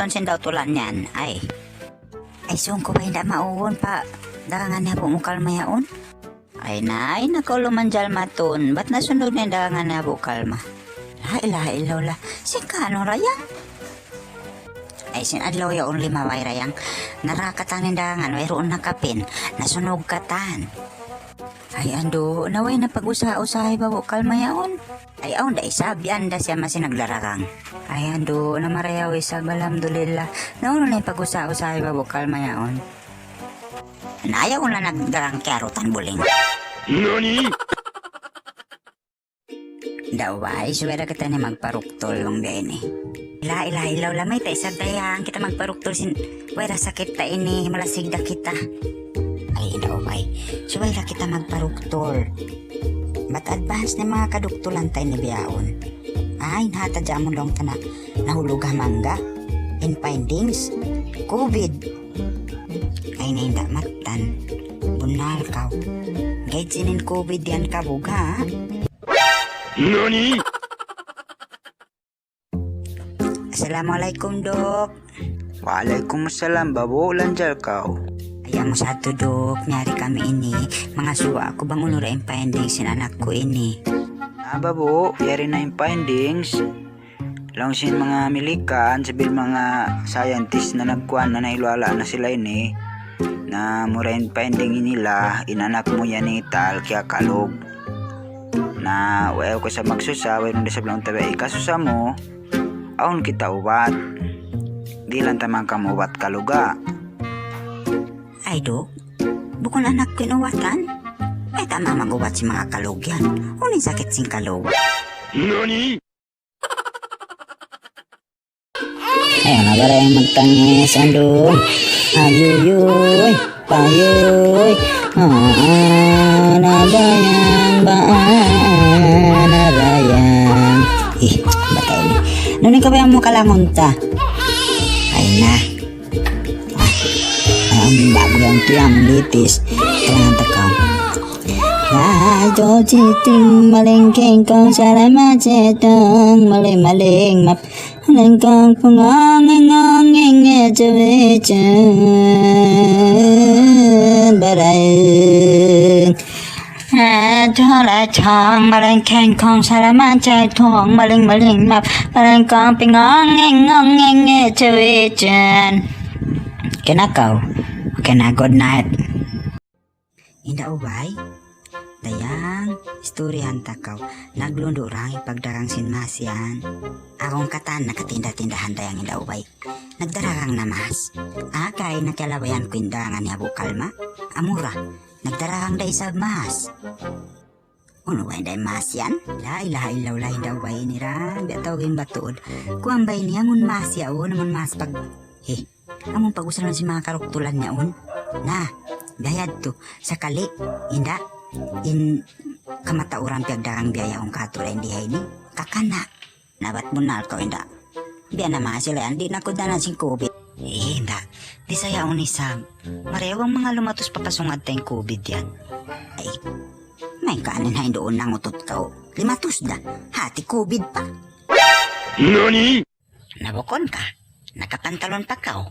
maton sin daw tulan yan. Ay sung ko ba hindi mauon pa. Dagangan niya po mukal mayaon. Ay nakulumanjal maton. Ba't nasunog na yung dagangan niya po kalma? Ilaw la. Sikano rayang? Ay sinadlaw yaon limaway rayang. Narakatan yung dagangan. Mayroon nakapin. Nasunog katan. Ay ando, naway na pag-usahay ba po kalma yaon? Ay aon da isabian da siya masinaglarakang. Ay ando, namarayaw isa alhamdulillah. Nauno na yung pag-usahay ba po kalma yaon? Nayaw na nagdarang kyarutan buling. NANI?! Daw ba, iswera kita na magparuktol long din eh. Ilaw lamay tayo sa dayang kita magparuktol sin. Wera sakit ta ini, malasig da kita. Ay daw ba, iswera kita magparuktol. Ba't advance na mga kaduktulan tayo ni Biyaon? Ay, nahatadya mo lang ta na nahulog mangga. In findings, COVID. Ay nainda matan. Bunal kaw. Gayt sinin COVID yan kabug ha? NANI?! Assalamualaikum dok. Waalaikumsalam babo lanjal kau. Ayaw mo sa to dok. Nyari kami ini. Mga suwa ako bang unura yung findings sin anak ko ini. Babo, yari na yung findings. Lang sin mga milikan, sabil mga scientist na nagkuhan na nailwala na sila ini. Na mura yung finding nila, inanak mo yan ni tal kaya kalog. Na wayaw ko sa magsusa, wayaw nung desablang tabi, ikasusa mo, aon kita ubat. Di lang tamang kamubat kaluga. Ay dok, bukon anak ko inuwatan. Ay tama maguwat si mga kalog yan. Unin sakit sing kalog. NANI?! Ay ano ba rin magtangis ando. Ayuyoy, payoy. Nadayang nadayang. Batay ni. Nunin ka ba yung mukalangon ta? Ay na. Ang bago yung tiyang litis. Kailangan takaw. Radyo chiting malingking kong salamat setong maling map. Nangkang panganganganging etuwijan barayang. Thola chong malingking kong salamat setong maling map. Nangkang panganganganging etuwijan. Kinakaw. Okay na, good night. Inda ubay? Dayang, istoryahan takaw. Naglundo rang ipagdarang sinmasyan. Akong katan nakatinda-tindahan dayang inda ubay. Nagdarang namas. Akay nakialabayan ko indangan niya bukalma. Amura, nagdarang da isab mas. Uno ba inday mas yan? Ilaw inda ubay nirang. Biatawagin batuod. Kuang bay niya ngun mas yaw naman mas pag... among pag-usalan si mga karuktulan niya un. Na, gayad to, sa kalik, inda, in kamatauran piyagdarang biyaya kong katulay hindi hay ni, kakana, nabat bunal ko inda. Biya naman sila yan, di na ko danan sing COVID. Inda, di saya unisag, marewang mga lumatos papasungad tayong COVID yan. Ay, may kanin hay doon nang utot ka o, limatos da, hati COVID pa. NANI?! Nabukon ka, nakapantalon pa ka o.